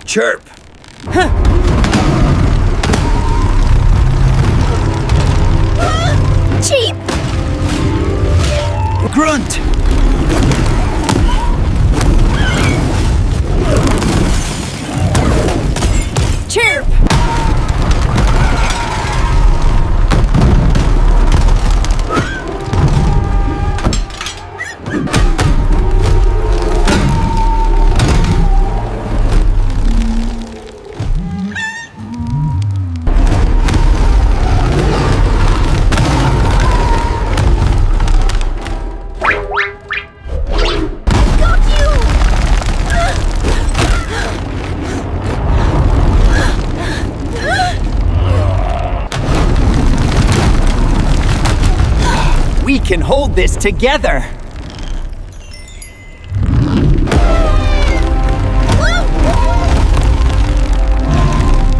Chirp. Cheap! Grunt. Chirp! We can hold this together.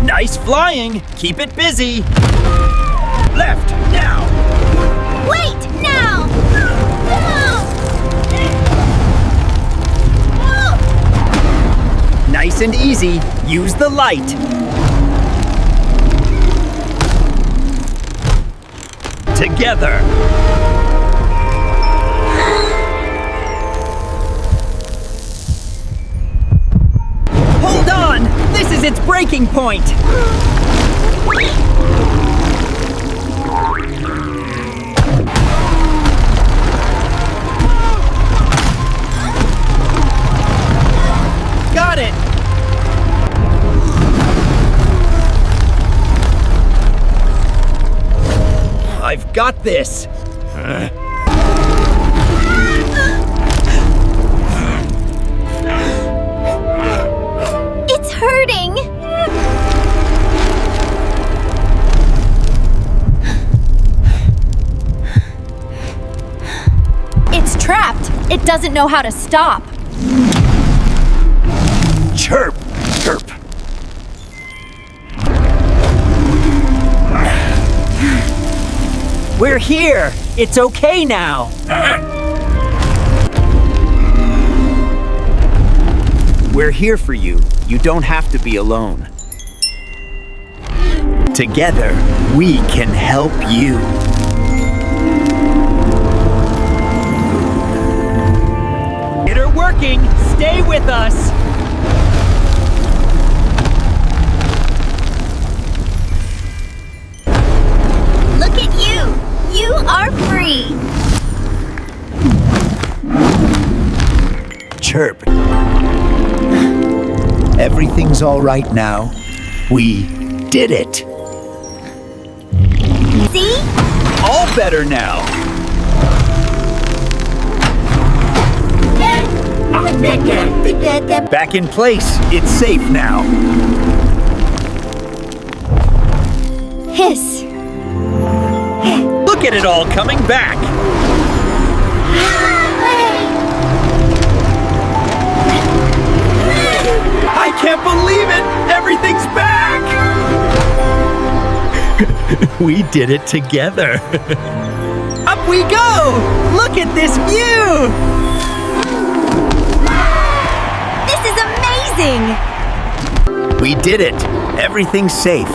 Nice flying. Keep it busy. Left, now. Wait, now! Nice and easy. Use the light. Together. Hold on! This is its breaking point! Got it! I've got this! It's hurting! It's trapped. It doesn't know how to stop. Chirp! Chirp! We're here! It's okay now! We're here for you. You don't have to be alone. Together, we can help you. It's working! Stay with us! Look at you! You are free! Chirp. Everything's all right now. We did it. See? All better now. Back in place. It's safe now. Hiss. Look at it all coming back. I can't believe it! Everything's back! We did it together. Up we go! Look at this view! This is amazing! We did it. Everything's safe.